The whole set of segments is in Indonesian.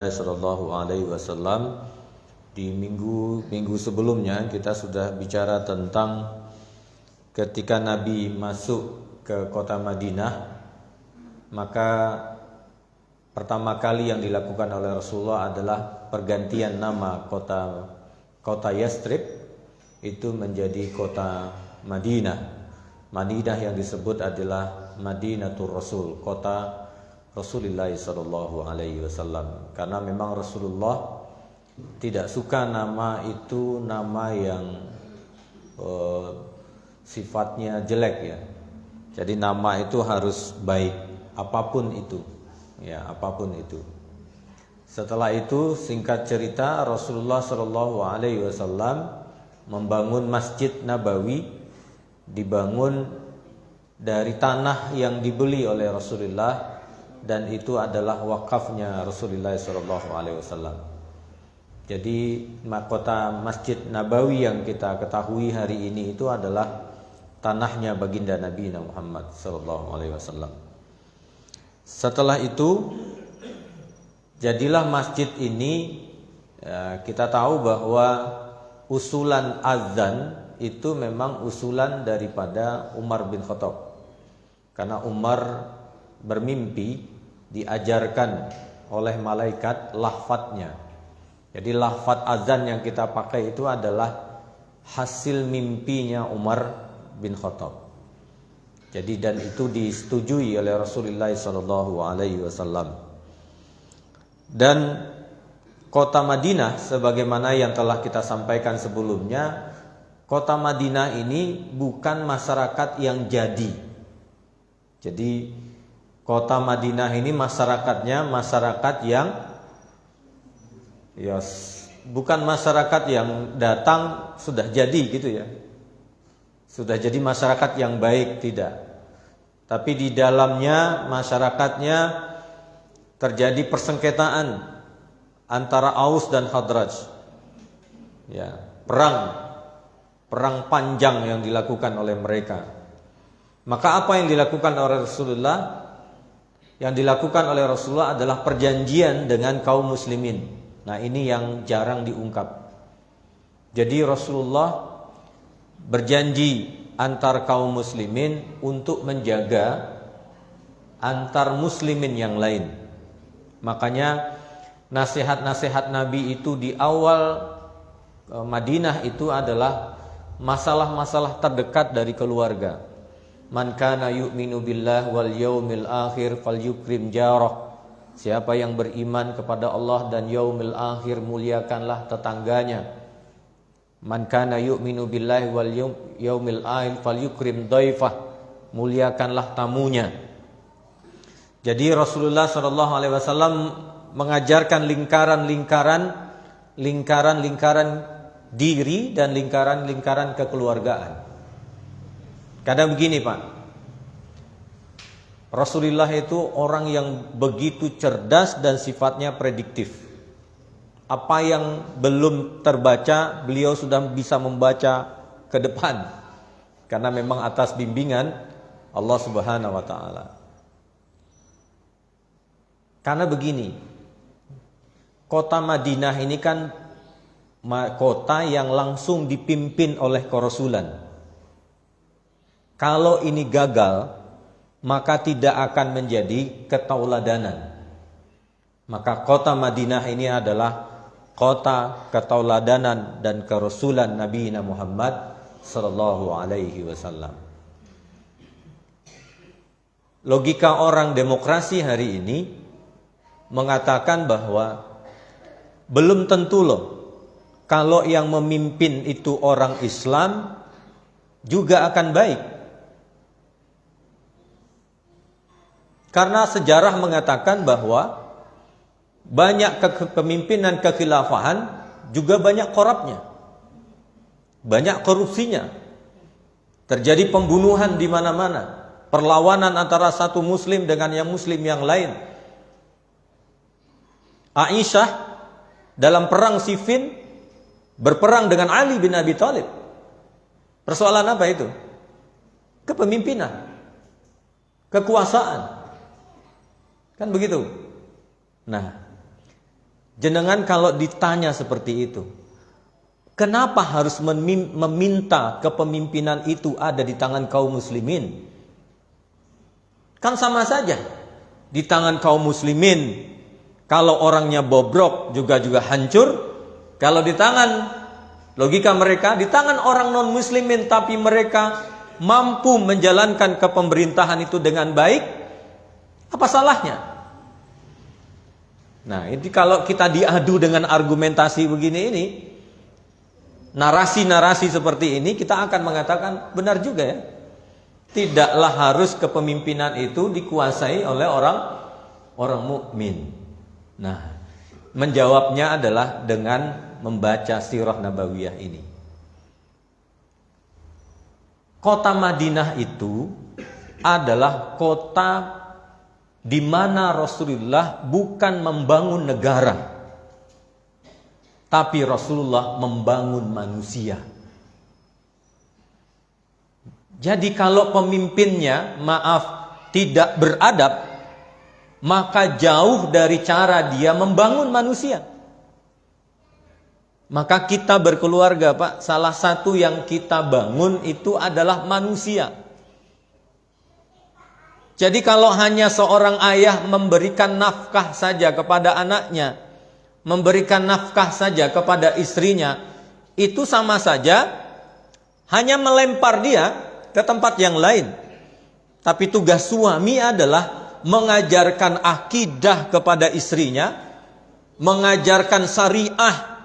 Sallallahu Alaihi Wasallam. Di minggu sebelumnya kita sudah bicara tentang ketika Nabi masuk ke kota Madinah, maka pertama kali yang dilakukan oleh Rasulullah adalah pergantian nama kota Yastrib itu menjadi kota Madinah. Madinah yang disebut adalah Madinatul Rasul, kota Rasulullah Sallallahu Alaihi Wasallam, karena memang Rasulullah tidak suka nama itu nama yang sifatnya jelek ya. Jadi nama itu harus baik, apapun itu, ya apapun itu. Setelah itu singkat cerita Rasulullah Sallallahu Alaihi Wasallam membangun Masjid Nabawi, dibangun dari tanah yang dibeli oleh Rasulullah, dan itu adalah wakafnya Rasulullah SAW. Jadi mahkota Masjid Nabawi yang kita ketahui hari ini itu adalah tanahnya baginda Nabi Muhammad SAW. Setelah itu jadilah masjid ini, kita tahu bahwa usulan azan itu memang usulan daripada Umar bin Khattab, karena Umar bermimpi diajarkan oleh malaikat lafadznya. Jadi lafadz azan yang kita pakai itu adalah hasil mimpinya Umar bin Khattab. Jadi dan itu disetujui oleh Rasulullah sallallahu alaihi wasallam. Dan kota Madinah sebagaimana yang telah kita sampaikan sebelumnya, kota Madinah ini bukan masyarakat yang jadi. Jadi kota Madinah ini masyarakatnya masyarakat yang bukan masyarakat yang datang sudah jadi gitu ya. Sudah jadi masyarakat yang baik, tidak. Tapi di dalamnya masyarakatnya terjadi persengketaan antara Aus dan Khadraj. Ya, perang panjang yang dilakukan oleh mereka. Maka apa yang dilakukan oleh Rasulullah? Yang dilakukan oleh Rasulullah adalah perjanjian dengan kaum muslimin. Nah, ini yang jarang diungkap. Jadi Rasulullah berjanji antar kaum muslimin untuk menjaga antar muslimin yang lain. Makanya nasihat-nasihat Nabi itu di awal Madinah itu adalah masalah-masalah terdekat dari keluarga. Man kana yu'minu billah wal yaumil akhir falyukrim jarah. Siapa yang beriman kepada Allah dan yaumil akhir, muliakanlah tetangganya. Man kana yu'minu billahi wal yaumil akhir falyukrim dhaifah. Muliakanlah tamunya. Jadi Rasulullah sallallahu alaihi wasallam mengajarkan lingkaran-lingkaran diri dan lingkaran-lingkaran kekeluargaan. Kadang begini Pak, Rasulullah itu orang yang begitu cerdas dan sifatnya prediktif. Apa yang belum terbaca, beliau sudah bisa membaca ke depan, karena memang atas bimbingan Allah Subhanahu wa taala. Karena begini, kota Madinah ini kan kota yang langsung dipimpin oleh kerasulan. Kalau ini gagal, maka tidak akan menjadi ketauladanan. Maka kota Madinah ini adalah kota ketauladanan dan kerasulan Nabi Muhammad sallallahu alaihi wasallam. Logika orang demokrasi hari ini mengatakan bahwa belum tentu loh kalau yang memimpin itu orang Islam juga akan baik. Karena sejarah mengatakan bahwa banyak kepemimpinan kekhilafahan juga banyak korupnya, banyak korupsinya. Terjadi pembunuhan di mana-mana, perlawanan antara satu muslim dengan yang muslim yang lain. Aisyah dalam perang Siffin berperang dengan Ali bin Abi Thalib. Persoalan apa itu? Kepemimpinan, kekuasaan. Kan begitu. Nah, Jenengan kalau ditanya seperti itu, kenapa harus meminta kepemimpinan itu ada di tangan kaum muslimin? Kan sama saja. Di tangan kaum muslimin, kalau orangnya bobrok juga hancur. Kalau di tangan, logika mereka, di tangan orang non muslimin tapi mereka mampu menjalankan kepemerintahan itu dengan baik, apa salahnya? Nah, ini kalau kita diadu dengan argumentasi begini ini, narasi-narasi seperti ini, kita akan mengatakan benar juga ya. Tidaklah harus kepemimpinan itu dikuasai oleh orang mukmin. Nah, menjawabnya adalah dengan membaca sirah nabawiyah ini. Kota Madinah itu adalah kota di mana Rasulullah bukan membangun negara, tapi Rasulullah membangun manusia. Jadi kalau pemimpinnya, tidak beradab, maka jauh dari cara dia membangun manusia. Maka kita berkeluarga, Pak, salah satu yang kita bangun itu adalah manusia. Jadi kalau hanya seorang ayah memberikan nafkah saja kepada anaknya, memberikan nafkah saja kepada istrinya, itu sama saja hanya melempar dia ke tempat yang lain. Tapi tugas suami adalah mengajarkan akidah kepada istrinya, mengajarkan syariah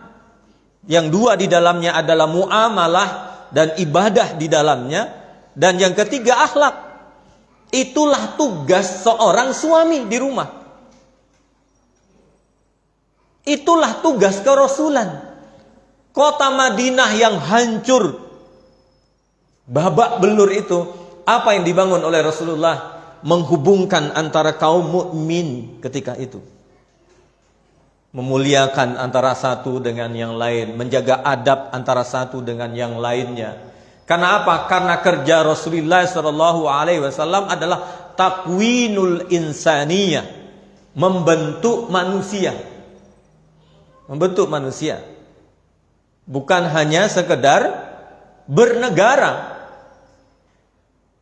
yang dua di dalamnya adalah muamalah dan ibadah di dalamnya, dan yang ketiga akhlak. Itulah tugas seorang suami di rumah. Itulah tugas kerasulan. Kota Madinah yang hancur, babak belur itu, apa yang dibangun oleh Rasulullah? Menghubungkan antara kaum mukmin ketika itu, memuliakan antara satu dengan yang lain, menjaga adab antara satu dengan yang lainnya. Karena apa? Karena kerja Rasulullah SAW adalah takwinul insaniyah, membentuk manusia, membentuk manusia, bukan hanya sekedar bernegara.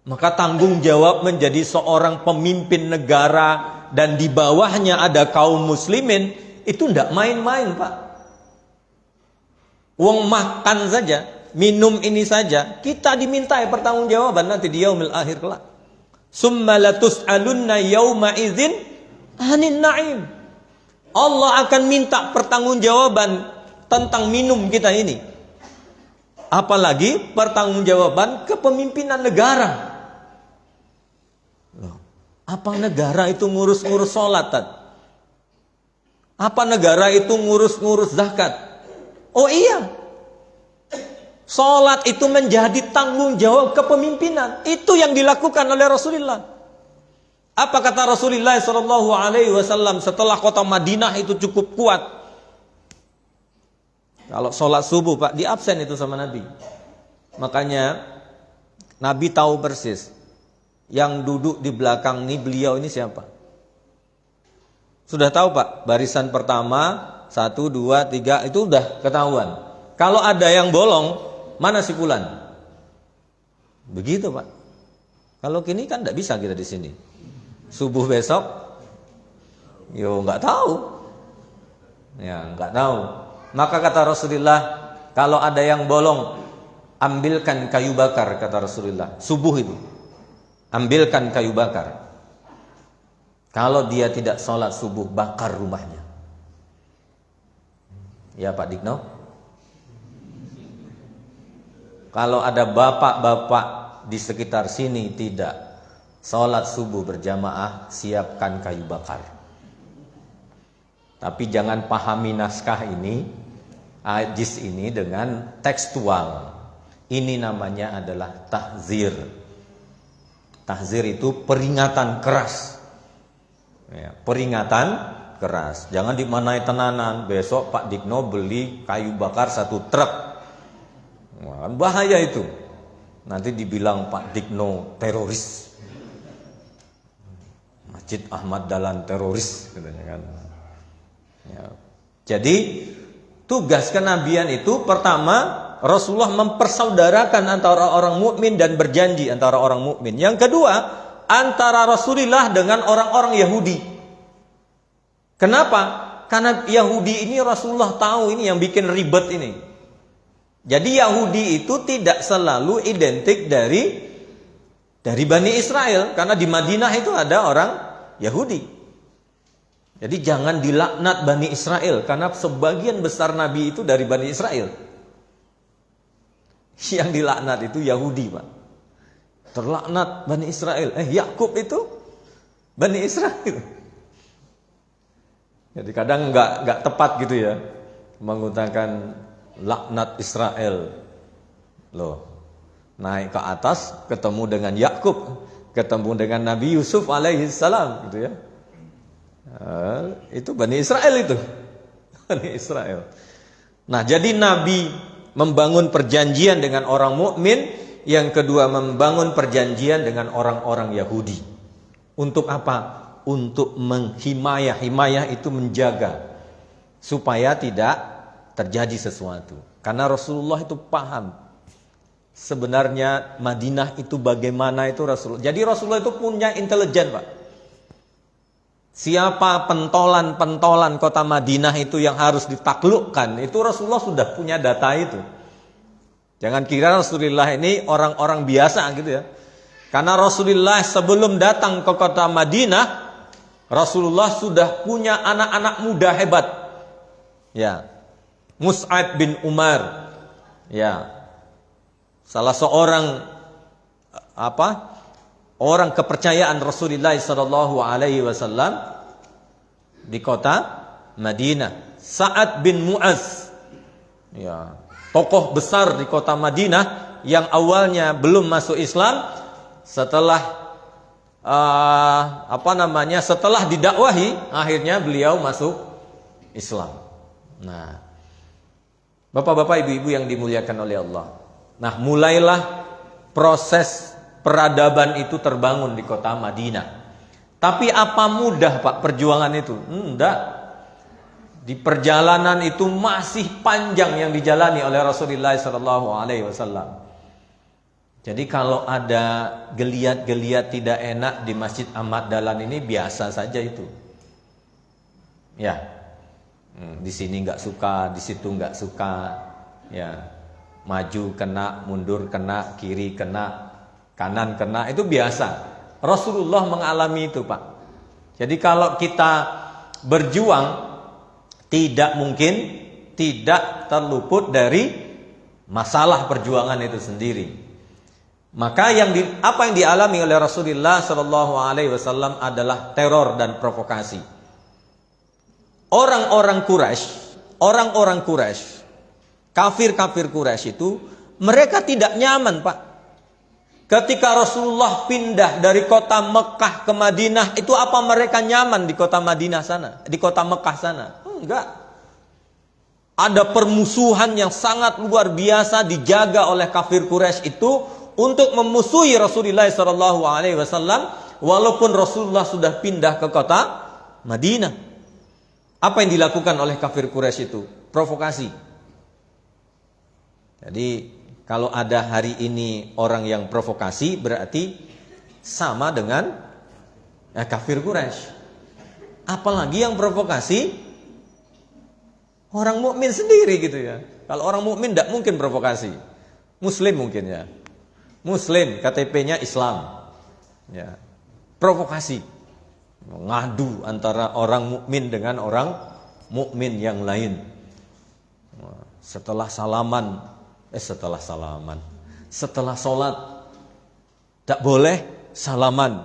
Maka tanggung jawab menjadi seorang pemimpin negara dan di bawahnya ada kaum muslimin, itu tidak main-main, Pak. Uang makan saja, minum ini saja, kita dimintai pertanggungjawaban nanti di yaumil akhir kelak. Summa latus'alunna yauma idzin 'anin na'im. Allah akan minta pertanggungjawaban tentang minum kita ini. Apalagi pertanggungjawaban kepemimpinan negara. Apa negara itu ngurus-ngurus sholat? Apa negara itu ngurus-ngurus zakat? Oh iya, sholat itu menjadi tanggung jawab kepemimpinan. Itu yang dilakukan oleh Rasulullah. Apa kata Rasulullah SAW setelah kota Madinah itu cukup kuat? Kalau sholat subuh, Pak, di absen itu sama Nabi. Makanya Nabi tahu persis yang duduk di belakang ini, beliau ini siapa. Sudah tahu, Pak, barisan pertama 1, 2, 3 itu udah ketahuan. Kalau ada yang bolong, mana si fulan? Begitu, Pak. Kalau kini kan tidak bisa kita di sini. Subuh besok, yo nggak tahu, ya nggak tahu. Maka kata Rasulullah, kalau ada yang bolong, ambilkan kayu bakar, kata Rasulullah. Subuh itu, ambilkan kayu bakar. Kalau dia tidak sholat subuh, bakar rumahnya. Ya Pak Dikno. Kalau ada bapak-bapak di sekitar sini tidak sholat subuh berjamaah, siapkan kayu bakar. Tapi jangan pahami naskah ini, hadis ini dengan tekstual. Ini namanya adalah tahzir. Tahzir itu peringatan keras. Ya, peringatan keras. Jangan dimanai tenanan. Besok Pak Dikno beli kayu bakar 1 truk. Wah, bahaya itu. Nanti dibilang Pak Dikno teroris. Masjid Ahmad Dahlan teroris, katanya kan. Ya. Jadi tugas kenabian itu pertama, Rasulullah mempersaudarakan antara orang mukmin dan berjanji antara orang mukmin. Yang kedua, antara Rasulullah dengan orang-orang Yahudi. Kenapa? Karena Yahudi ini Rasulullah tahu ini yang bikin ribet ini. Jadi Yahudi itu tidak selalu identik dari Bani Israel, karena di Madinah itu ada orang Yahudi. Jadi jangan dilaknat Bani Israel, karena sebagian besar Nabi itu dari Bani Israel. Yang dilaknat itu Yahudi, Pak. Terlaknat Bani Israel. Yakub itu Bani Israel. Jadi kadang nggak tepat gitu ya menggunakan laknat Israel. Loh, naik ke atas ketemu dengan Yakub, ketemu dengan Nabi Yusuf alaihissalam gitu ya. Itu Bani Israel itu. Bani Israel. Nah, jadi Nabi membangun perjanjian dengan orang mukmin, yang kedua membangun perjanjian dengan orang-orang Yahudi. Untuk apa? Untuk menghimayah. Himayah itu menjaga supaya tidak terjadi sesuatu. Karena Rasulullah itu paham sebenarnya Madinah itu bagaimana itu Rasulullah. Jadi Rasulullah itu punya intelijen, Pak. Siapa pentolan-pentolan kota Madinah itu yang harus ditaklukkan, itu Rasulullah sudah punya data itu. Jangan kira Rasulullah ini orang-orang biasa gitu ya. Karena Rasulullah sebelum datang ke kota Madinah, Rasulullah sudah punya anak-anak muda hebat. Ya. Mus'ab bin Umar. Ya. Salah seorang orang kepercayaan Rasulullah sallallahu alaihi wasallam di kota Madinah. Sa'ad bin Mu'az. Ya, tokoh besar di kota Madinah yang awalnya belum masuk Islam, setelah setelah didakwahi akhirnya beliau masuk Islam. Nah, Bapak-bapak, ibu-ibu yang dimuliakan oleh Allah. Nah, mulailah proses peradaban itu terbangun di kota Madinah. Tapi apa mudah, Pak, perjuangan itu? Enggak. Di perjalanan itu masih panjang yang dijalani oleh Rasulullah SAW. Jadi kalau ada geliat-geliat tidak enak di Masjid Ahmad Dahlan ini biasa saja itu. Ya, di sini nggak suka, di situ nggak suka. Ya, maju kena, mundur kena, kiri kena, kanan kena, itu biasa. Rasulullah mengalami itu, Pak. Jadi kalau kita berjuang, tidak mungkin tidak terluput dari masalah perjuangan itu sendiri. Maka apa yang dialami oleh Rasulullah Shallallahu Alaihi Wasallam adalah teror dan provokasi. Orang-orang Quraisy, kafir-kafir Quraisy itu mereka tidak nyaman, Pak. Ketika Rasulullah pindah dari kota Mekah ke Madinah, itu apa mereka nyaman di kota Madinah sana, di kota Mekah sana? Enggak. Ada permusuhan yang sangat luar biasa dijaga oleh kafir Quraisy itu untuk memusuhi Rasulullah SAW, walaupun Rasulullah sudah pindah ke kota Madinah. Apa yang dilakukan oleh kafir Quraisy itu? Provokasi. Jadi kalau ada hari ini orang yang provokasi, berarti sama dengan kafir Quraisy. Apalagi yang provokasi orang mukmin sendiri gitu ya. Kalau orang mukmin tidak mungkin provokasi. Muslim mungkin ya. Muslim, KTP-nya Islam. Ya. Provokasi. Ngadu antara orang mukmin dengan orang mukmin yang lain. Setelah sholat tak boleh salaman.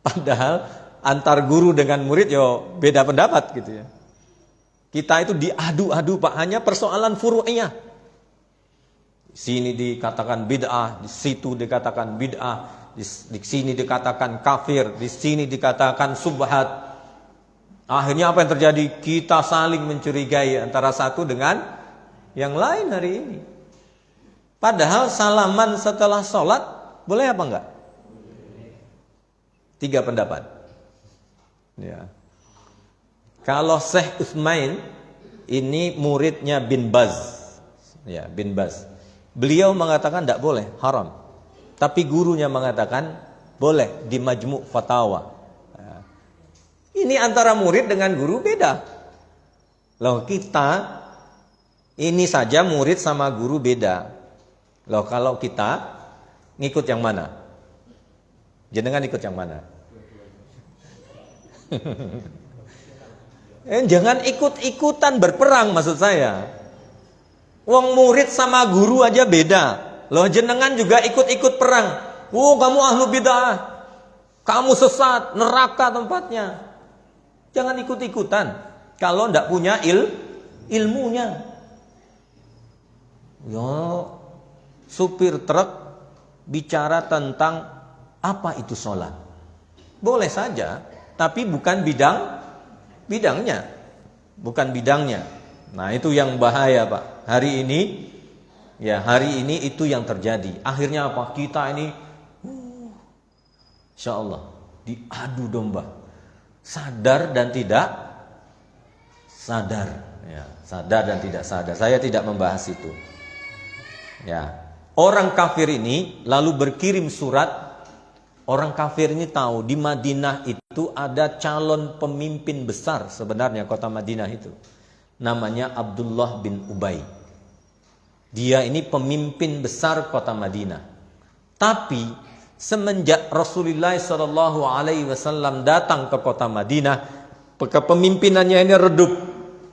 Padahal antar guru dengan murid beda pendapat gitu ya. Kita itu diadu-adu, Pak, hanya persoalan furu'iyah. Di sini dikatakan bid'ah, di situ dikatakan bid'ah, di sini dikatakan kafir, di sini dikatakan subhat. Akhirnya apa yang terjadi? Kita saling mencurigai antara satu dengan yang lain hari ini. Padahal salaman setelah sholat boleh apa enggak? 3 pendapat. Ya. Kalau Syekh Utsmain ini muridnya bin Baz. Ya, bin Baz. Beliau mengatakan tidak boleh, haram. Tapi gurunya mengatakan boleh di Majmu' Fatawa. Ini antara murid dengan guru beda. Loh, kita ini saja murid sama guru beda. Loh, kalau kita ngikut yang mana? Jenengan ikut yang mana? Jangan ikut-ikutan berperang maksud saya. Wong murid sama guru aja beda. Loh, jenengan juga ikut-ikut perang. Kamu ahlu bid'ah. Kamu sesat, neraka tempatnya. Jangan ikut-ikutan kalau ndak punya ilmunya. Supir truk bicara tentang apa itu sholat. Boleh saja, tapi bukan bidangnya. Bukan bidangnya. Nah, itu yang bahaya, Pak. Hari ini itu yang terjadi. Akhirnya apa? Kita ini insya Allah diadu domba. Sadar dan tidak sadar. Ya, sadar dan tidak sadar. Saya tidak membahas itu. Ya. Orang kafir ini lalu berkirim surat. Orang kafir ini tahu di Madinah itu ada calon pemimpin besar sebenarnya kota Madinah itu. Namanya Abdullah bin Ubay. Dia ini pemimpin besar kota Madinah. Tapi semenjak Rasulullah SAW datang ke kota Madinah, kepemimpinannya ini redup.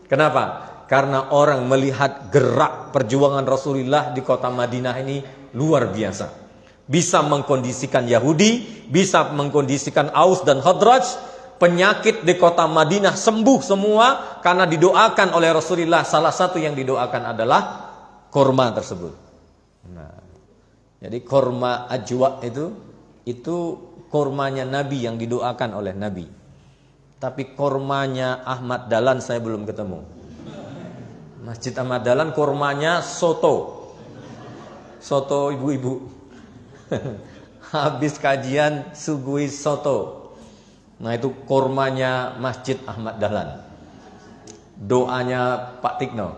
Kenapa? Karena orang melihat gerak perjuangan Rasulullah di kota Madinah ini luar biasa. Bisa mengkondisikan Yahudi, bisa mengkondisikan Aus dan Khadraj. Penyakit di kota Madinah sembuh semua karena didoakan oleh Rasulullah. Salah satu yang didoakan adalah korma tersebut. Nah, jadi korma ajwa itu kormanya Nabi yang didoakan oleh Nabi. Tapi kormanya Ahmad Dahlan saya belum ketemu. Masjid Ahmad Dahlan kormanya soto ibu-ibu. Habis kajian suguhi soto. Nah, itu kormanya Masjid Ahmad Dahlan. Doanya Pak Tikno.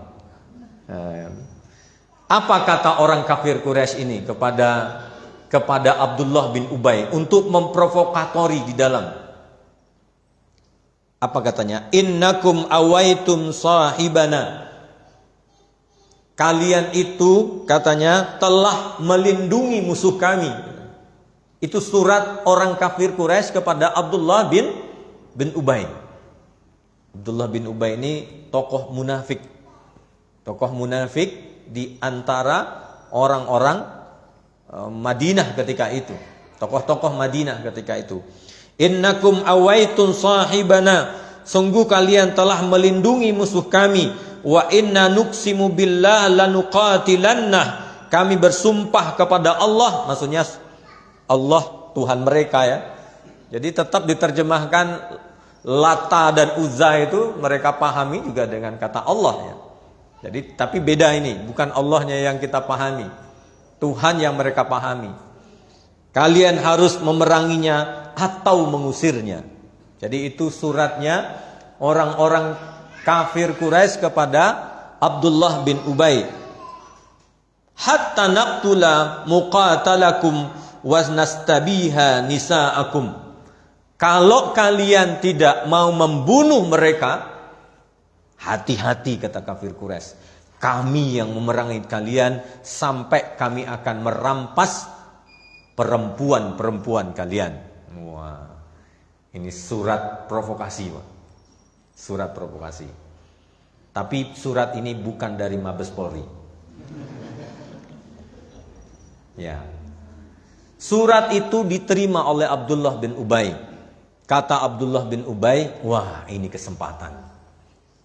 Apa kata orang kafir Quraisy ini kepada Abdullah bin Ubay untuk memprovokatori di dalam? Apa katanya? Innakum awaitum sahibana. Kalian itu katanya telah melindungi musuh kami. Itu surat orang kafir Quraisy kepada Abdullah bin Ubay. Abdullah bin Ubay ini tokoh munafik. Tokoh munafik di antara orang-orang Madinah ketika itu. Tokoh-tokoh Madinah ketika itu. Innakum awaitun sahibana. Sungguh kalian telah melindungi musuh kami. Wa inna nuqsimu billah lanuqatilannah. Kami bersumpah kepada Allah. Maksudnya Allah Tuhan mereka ya. Jadi tetap diterjemahkan Lata dan Uzza itu mereka pahami juga dengan kata Allah ya. Jadi tapi beda ini, bukan Allahnya yang kita pahami, Tuhan yang mereka pahami. Kalian harus memeranginya atau mengusirnya. Jadi itu suratnya orang-orang kafir Quraisy kepada Abdullah bin Ubay. Hatta naqtula muqatalakum wasnastabiha nisaakum. Kalau kalian tidak mau membunuh mereka, hati-hati kata kafir Quraisy. Kami yang memerangi kalian sampai kami akan merampas perempuan-perempuan kalian. Wah. Ini surat provokasi, Pak. Surat provokasi. Tapi surat ini bukan dari Mabes Polri. Ya. Surat itu diterima oleh Abdullah bin Ubay. Kata Abdullah bin Ubay, wah ini kesempatan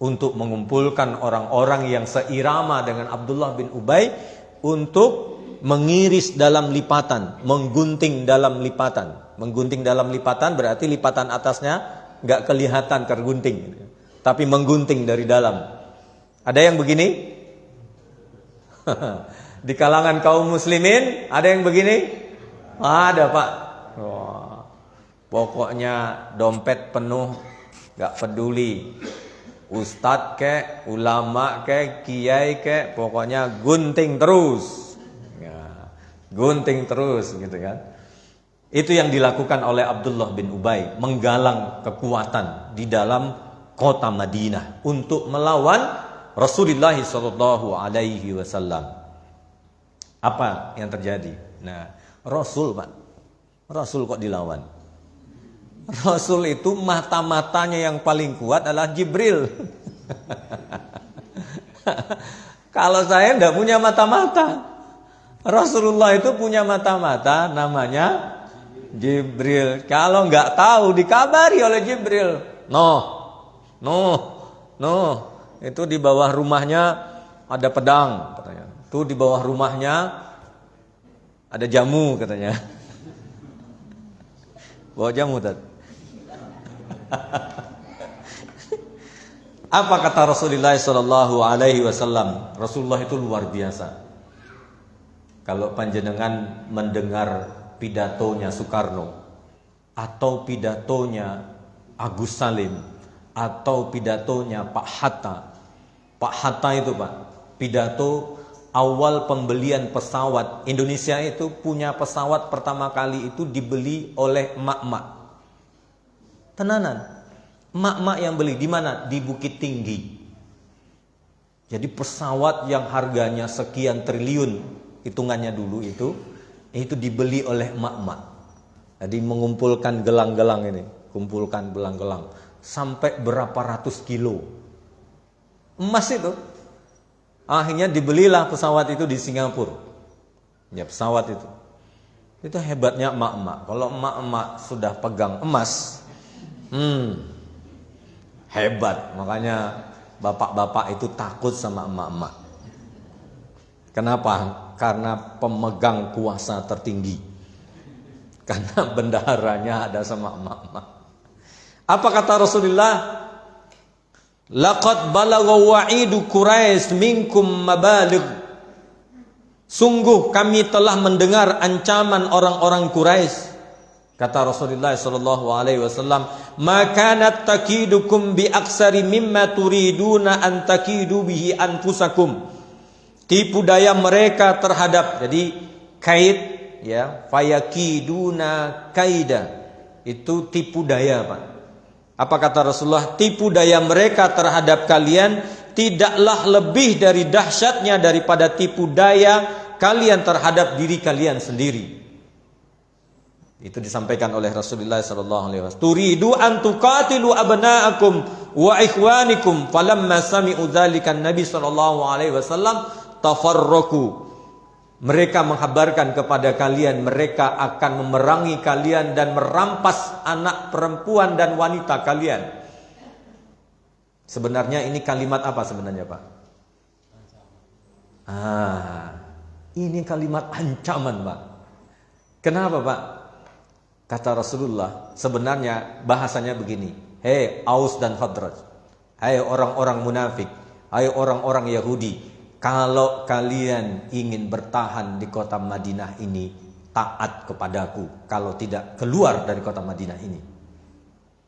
untuk mengumpulkan orang-orang yang seirama dengan Abdullah bin Ubay untuk mengiris dalam lipatan, menggunting dalam lipatan. Menggunting dalam lipatan berarti lipatan atasnya nggak kelihatan tergunting, tapi menggunting dari dalam. Ada yang begini? Di kalangan kaum muslimin ada yang begini? Ada, Pak. Wah. Pokoknya dompet penuh Gak peduli ustadz kek, ulama kek, kiai kek, pokoknya gunting terus. Ya, gunting terus gitu kan. Itu yang dilakukan oleh Abdullah bin Ubay, menggalang kekuatan di dalam kota Madinah untuk melawan Rasulullah sallallahu alaihi wasallam. Apa yang terjadi? Nah, Rasul kok dilawan? Rasul itu mata-matanya yang paling kuat adalah Jibril. Kalau saya enggak punya mata-mata. Rasulullah itu punya mata-mata, namanya Jibril. Kalau enggak tahu dikabari oleh Jibril. Itu di bawah rumahnya ada pedang katanya. Itu di bawah rumahnya ada jamu katanya. Bawa jamu tadi. Apa kata Rasulullah sallallahu alaihi wasallam? Rasulullah itu luar biasa. Kalau panjenengan mendengar pidatonya Soekarno atau pidatonya Agus Salim atau pidatonya Pak Hatta. Pak Hatta itu Pak, pidato awal pembelian pesawat. Indonesia itu punya pesawat pertama kali itu dibeli oleh emak-emak. Tenanan. Emak-emak yang beli di mana? Di Bukit Tinggi. Jadi pesawat yang harganya sekian triliun hitungannya dulu itu dibeli oleh emak-emak. Jadi mengumpulkan gelang-gelang ini, kumpulkan gelang-gelang sampai berapa ratus kilo emas itu. Akhirnya dibelilah pesawat itu di Singapura. Ya, pesawat itu. Itu hebatnya emak-emak. Kalau emak-emak sudah pegang emas, hebat. Makanya bapak-bapak itu takut sama emak-emak. Kenapa? Karena pemegang kuasa tertinggi. Karena bendaharanya ada sama emak-emak. Apa kata Rasulullah? Laqad balagha wa'idu Quraisy minkum mabaligh. Sungguh kami telah mendengar ancaman orang-orang Quraisy. Kata Rasulullah sallallahu alaihi wasallam, "Makanat takidukum bi aksari mimma turiduna an takidu bihi anfusakum." Tipu daya mereka terhadap, jadi kait ya, fayakiduna kaida. Itu tipu daya, Pak. Apa kata Rasulullah? Tipu daya mereka terhadap kalian tidaklah lebih dari dahsyatnya daripada tipu daya kalian terhadap diri kalian sendiri. Itu disampaikan oleh Rasulullah sallallahu alaihi wasallam. Turidu an tuqatilu abna'akum wa ikhwanikum, falamma sami'u dzalika Nabi sallallahu alaihi wasallam tafarraqu. Mereka menghabarkan kepada kalian mereka akan memerangi kalian dan merampas anak perempuan dan wanita kalian. Sebenarnya ini kalimat apa sebenarnya, Pak? Ini kalimat ancaman, Pak. Kenapa, Pak? Kata Rasulullah, sebenarnya bahasanya begini. Hei Aus dan Khadraj, hai orang-orang munafik, hai orang-orang Yahudi, kalau kalian ingin bertahan di kota Madinah ini, taat kepadaku. Kalau tidak, keluar dari kota Madinah ini.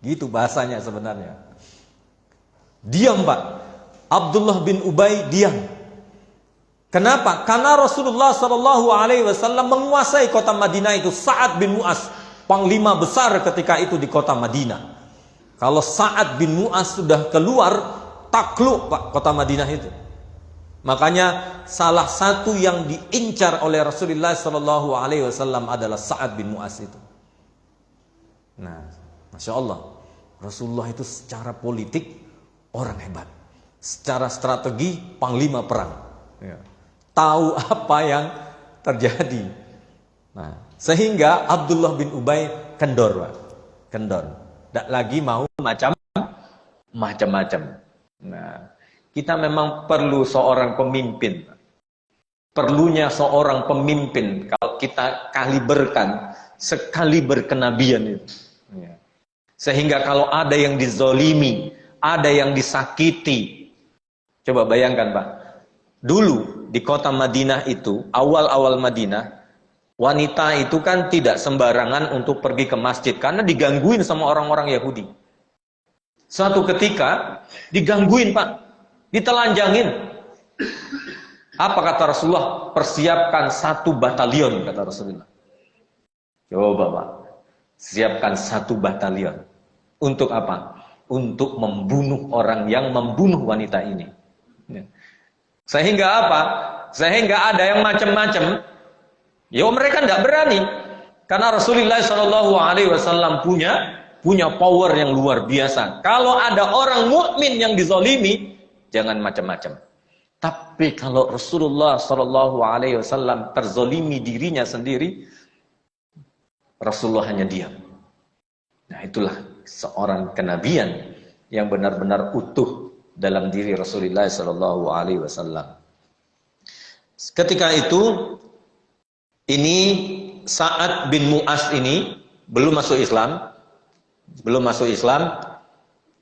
Gitu bahasanya sebenarnya. Diam, Pak. Abdullah bin Ubay diam. Kenapa? Karena Rasulullah SAW menguasai kota Madinah itu. Sa'ad bin Mu'az, panglima besar ketika itu di kota Madinah. Kalau Sa'ad bin Mu'az sudah keluar, takluk, Pak, kota Madinah itu. Makanya salah satu yang diincar oleh Rasulullah SAW adalah Sa'ad bin Mu'az itu. Nah, Masya Allah, Rasulullah itu secara politik orang hebat, secara strategi panglima perang, ya. Tahu apa yang terjadi. Nah, sehingga Abdullah bin Ubay kendor, Pak. Kendor. Tidak lagi mau macam-macam. Nah, kita memang perlu seorang pemimpin. Perlunya seorang pemimpin kalau kita kaliberkan sekaliber kenabian itu. Ya. Sehingga kalau ada yang dizolimi, ada yang disakiti. Coba bayangkan, Pak. Dulu di kota Madinah itu, awal-awal Madinah, wanita itu kan tidak sembarangan untuk pergi ke masjid karena digangguin sama orang-orang Yahudi. Suatu ketika digangguin Pak, ditelanjangin. Apa kata Rasulullah? Persiapkan 1 batalion, kata Rasulullah. Coba Pak, siapkan 1 batalion. Untuk apa? Untuk membunuh orang yang membunuh wanita ini. Sehingga apa? Sehingga ada yang macam-macam. Ya mereka tidak berani. Karena Rasulullah SAW punya power yang luar biasa. Kalau ada orang mukmin yang dizalimi, jangan macam-macam. Tapi kalau Rasulullah SAW terzalimi dirinya sendiri, Rasulullah hanya diam. Nah itulah seorang kenabian yang benar-benar utuh dalam diri Rasulullah SAW. Ketika itu, ini Sa'ad bin Mu'az ini belum masuk Islam.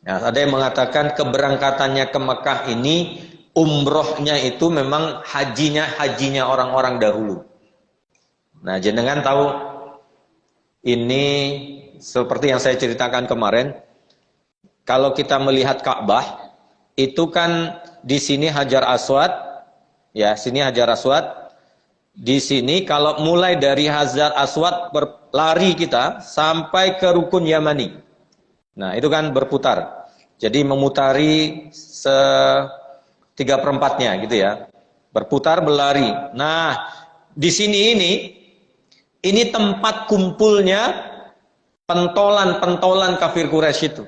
Nah, ada yang mengatakan keberangkatannya ke Mekah ini, umrohnya itu memang hajinya orang-orang dahulu. Nah, jenengan tahu ini seperti yang saya ceritakan kemarin. Kalau kita melihat Ka'bah, itu kan di sini Hajar Aswad, ya sini Hajar Aswad. Di sini kalau mulai dari Hajar Aswad berlari kita sampai ke Rukun Yamani. Nah itu kan berputar. Jadi memutari 3/4-nya gitu ya. Berputar berlari. Nah di sini ini tempat kumpulnya pentolan-pentolan kafir Quraisy itu.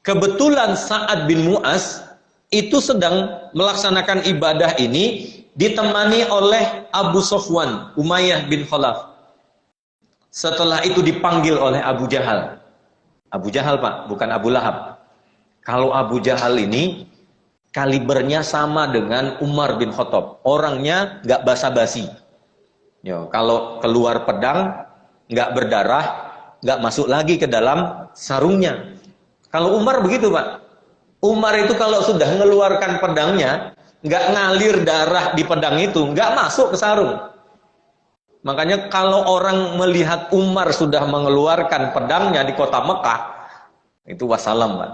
Kebetulan Sa'ad bin Mu'az itu sedang melaksanakan ibadah ini ditemani oleh Abu Sofwan, Umayyah bin Khalaf. Setelah itu dipanggil oleh Abu Jahal. Abu Jahal Pak, bukan Abu Lahab. Kalau Abu Jahal ini kalibernya sama dengan Umar bin Khattab. Orangnya nggak basa-basi. Kalau keluar pedang nggak berdarah, nggak masuk lagi ke dalam sarungnya. Kalau Umar begitu Pak. Umar itu kalau sudah mengeluarkan pedangnya, nggak ngalir darah di pedang itu, nggak masuk ke sarung. Makanya kalau orang melihat Umar sudah mengeluarkan pedangnya di kota Mekah, itu wassalam Pak.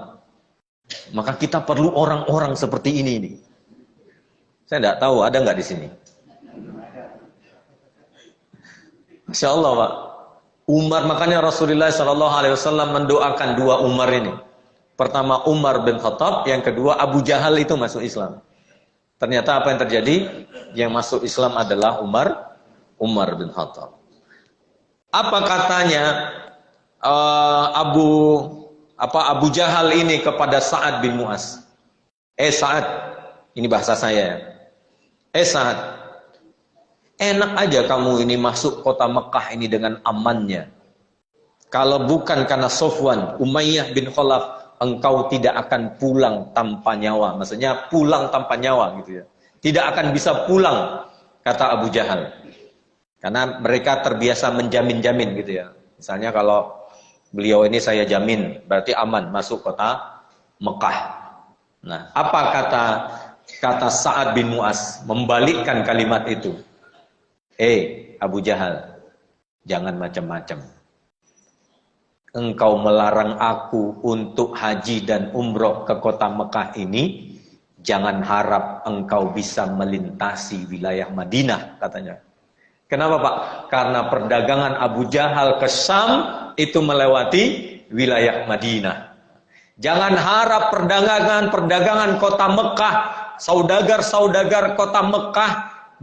Maka kita perlu orang-orang seperti ini nih. Saya nggak tahu ada nggak di sini. Masya Allah Pak. Umar, makanya Rasulullah SAW mendoakan 2 Umar ini. Pertama Umar bin Khattab, yang kedua Abu Jahal itu masuk Islam. Ternyata apa yang terjadi? Yang masuk Islam adalah Umar bin Khattab. Apa katanya Abu Jahal ini kepada Sa'ad bin Mu'az? Sa'ad, ini bahasa saya ya. Sa'ad, enak aja kamu ini masuk kota Mekah ini dengan amannya. Kalau bukan karena Sofwan, Umayyah bin Khalaf, engkau tidak akan pulang tanpa nyawa. Maksudnya pulang tanpa nyawa gitu ya. Tidak akan bisa pulang, kata Abu Jahal. Karena mereka terbiasa menjamin-jamin gitu ya. Misalnya kalau beliau ini saya jamin, berarti aman masuk kota Mekah. Nah, apa kata Sa'ad bin Mu'az membalikkan kalimat itu? Abu Jahal, jangan macam-macam. Engkau melarang aku untuk haji dan umroh ke kota Mekah ini, jangan harap engkau bisa melintasi wilayah Madinah, katanya. Kenapa Pak? Karena perdagangan Abu Jahal ke Syam itu melewati wilayah Madinah. Jangan harap perdagangan kota Mekah, saudagar-saudagar kota Mekah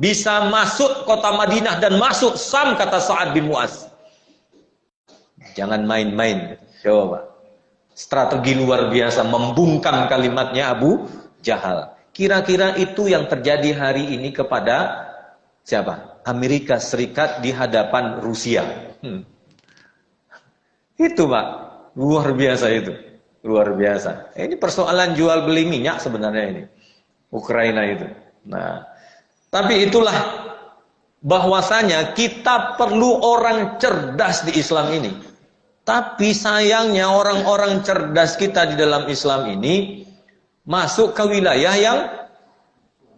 bisa masuk kota Madinah dan masuk Syam, kata Sa'ad bin Mu'az. Jangan main-main. Coba. Strategi luar biasa membungkam kalimatnya Abu Jahal. Kira-kira itu yang terjadi hari ini kepada siapa? Amerika Serikat di hadapan Rusia. Itu Pak. Luar biasa itu. Luar biasa. Ini persoalan jual beli minyak sebenarnya ini. Ukraina itu. Nah, tapi itulah bahwasanya kita perlu orang cerdas di Islam ini. Tapi sayangnya orang-orang cerdas kita di dalam Islam ini masuk ke wilayah yang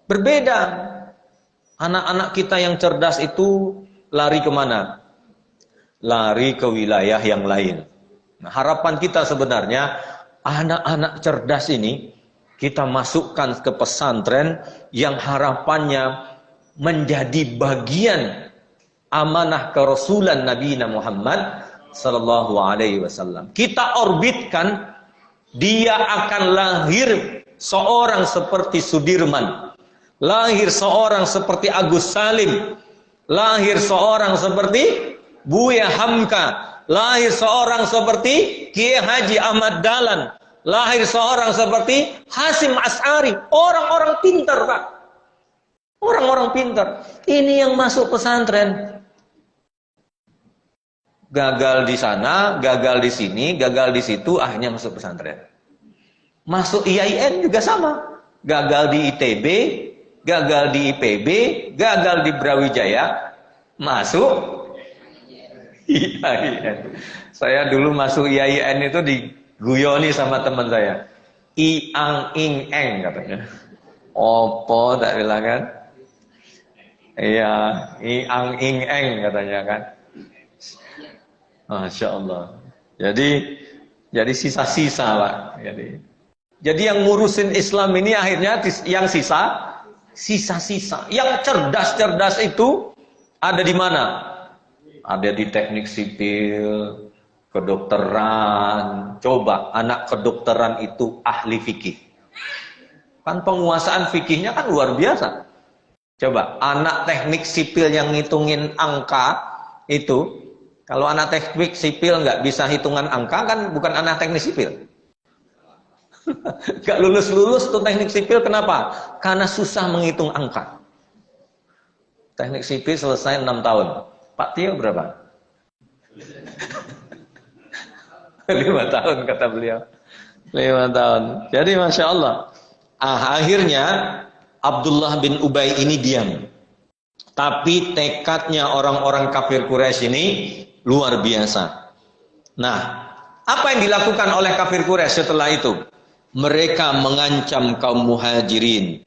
berbeda. Anak-anak kita yang cerdas itu lari kemana? Lari ke wilayah yang lain. Nah, harapan kita sebenarnya anak-anak cerdas ini kita masukkan ke pesantren yang harapannya menjadi bagian amanah kerasulan Nabi Muhammad sallallahu alaihi wasallam. Kita orbitkan, dia akan lahir seorang seperti Sudirman, lahir seorang seperti Agus Salim, lahir seorang seperti Buya Hamka, lahir seorang seperti Kiai Haji Ahmad Dahlan, lahir seorang seperti Hasyim Asy'ari. Orang-orang pintar, Pak. Orang-orang pintar. Ini yang masuk pesantren. Gagal di sana, gagal di sini, gagal di situ, akhirnya masuk pesantren. Masuk IAIN juga sama. Gagal di ITB, gagal di IPB, gagal di Brawijaya, masuk IAIN. Saya dulu masuk IAIN itu diguyoni sama teman saya. Iang ing eng katanya. Opo tak bilang kan? Iya, iang ing eng katanya kan. Masya Allah. Jadi sisa-sisa Pak. Jadi yang ngurusin Islam ini akhirnya yang sisa-sisa. Yang cerdas-cerdas itu ada di mana? Ada di teknik sipil, kedokteran. Coba anak kedokteran itu ahli fikih. Kan penguasaan fikihnya kan luar biasa. Coba anak teknik sipil yang ngitungin angka itu, kalau anak teknik sipil nggak bisa hitungan angka kan bukan anak teknik sipil. Nggak lulus-lulus tuh teknik sipil, kenapa? Karena susah menghitung angka. Teknik sipil selesai 6 tahun. Pak Tio berapa? 5 tahun kata beliau. 5 tahun. Jadi Masya Allah. Akhirnya Abdullah bin Ubay ini diam. Tapi tekadnya orang-orang kafir Quraisy ini luar biasa. Nah, apa yang dilakukan oleh kafir Quraisy setelah itu? Mereka mengancam kaum muhajirin.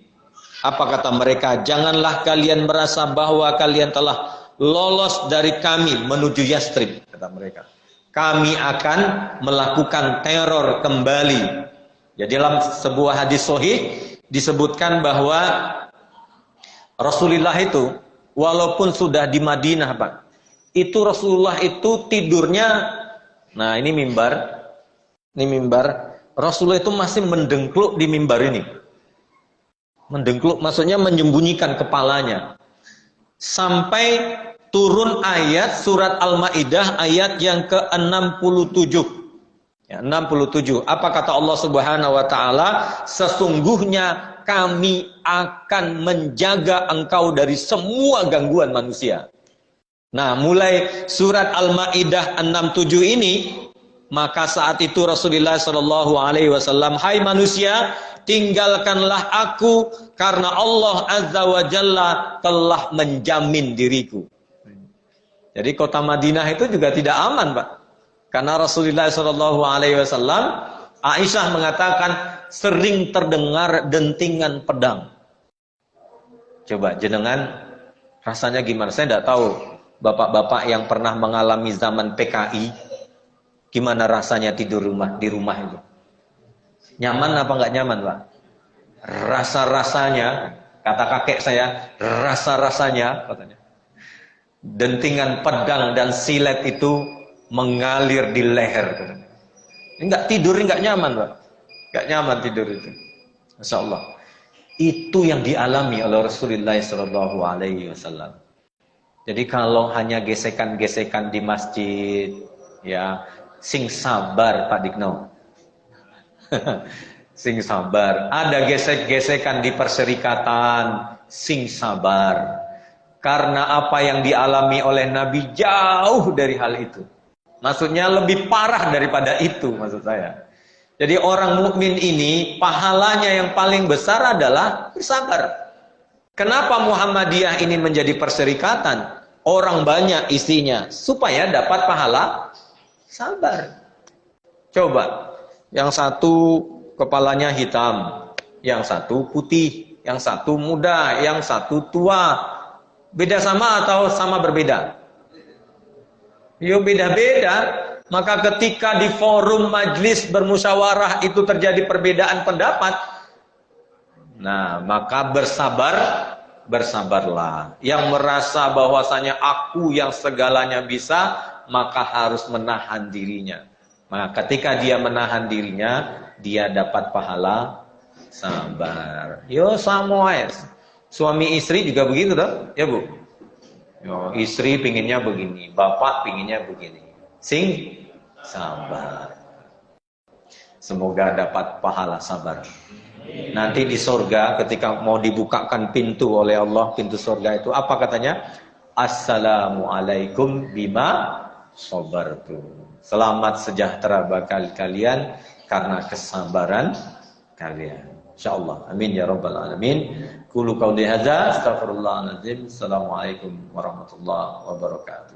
Apa kata mereka? Janganlah kalian merasa bahwa kalian telah lolos dari kami menuju Yastrib, kata mereka. Kami akan melakukan teror kembali. Ya, dalam sebuah hadis sahih disebutkan bahwa Rasulullah itu walaupun sudah di Madinah, Pak, itu Rasulullah itu tidurnya, nah ini mimbar, Rasulullah itu masih mendengkluk di mimbar ini. Mendengkluk maksudnya menyembunyikan kepalanya. Sampai turun ayat surat Al-Maidah ayat yang ke-67. Ya, 67. Apa kata Allah Subhanahu wa taala? Sesungguhnya kami akan menjaga engkau dari semua gangguan manusia. Nah, mulai surat Al-Maidah 67 ini, maka saat itu Rasulullah Shallallahu alaihi wasallam, hai manusia, tinggalkanlah aku karena Allah Azza wa Jalla telah menjamin diriku. Jadi kota Madinah itu juga tidak aman, Pak. Karena Rasulullah Shallallahu alaihi wasallam, Aisyah mengatakan sering terdengar dentingan pedang. Coba jenengan rasanya gimana? Saya tidak tahu bapak-bapak yang pernah mengalami zaman PKI, gimana rasanya tidur di rumah itu? Nyaman apa nggak nyaman, Pak? Rasa-rasanya, kata kakek saya, rasa-rasanya katanya, dentingan pedang dan silet itu mengalir di leher. Enggak tidur, enggak nyaman, Pak. Enggak nyaman tidur itu. Masya Allah. Itu yang dialami oleh Rasulullah Shallallahu alaihi wasallam. Jadi kalau hanya gesekan-gesekan di masjid, ya, sing sabar Pak Dikno. Sing sabar. Ada gesek-gesekan di perserikatan, sing sabar. Karena apa yang dialami oleh Nabi jauh dari hal itu. Maksudnya lebih parah daripada itu, maksud saya. Jadi orang mukmin ini pahalanya yang paling besar adalah bersabar. Kenapa Muhammadiyah ini menjadi perserikatan? Orang banyak isinya supaya dapat pahala sabar. Coba, yang satu kepalanya hitam, yang satu putih, yang satu muda, yang satu tua. Beda sama atau sama berbeda? Yo beda-beda. Maka ketika di forum majlis bermusyawarah itu terjadi perbedaan pendapat, nah maka bersabarlah. Yang merasa bahwasanya aku yang segalanya bisa, maka harus menahan dirinya. Maka ketika dia menahan dirinya, dia dapat pahala sabar. Yo samoes. Suami istri juga begitu toh, ya Bu. Yo, istri pinginnya begini, bapak pinginnya begini. Sing sabar. Semoga dapat pahala sabar. Nanti di surga ketika mau dibukakan pintu oleh Allah, pintu surga itu apa katanya? Assalamualaikum bima sabartum. Selamat sejahtera bagi kalian karena kesabaran kalian. Insyaallah. Amin ya rabbal alamin. Qulu qauli hadza astaghfirullahaladzim. Assalamualaikum warahmatullahi wabarakatuh.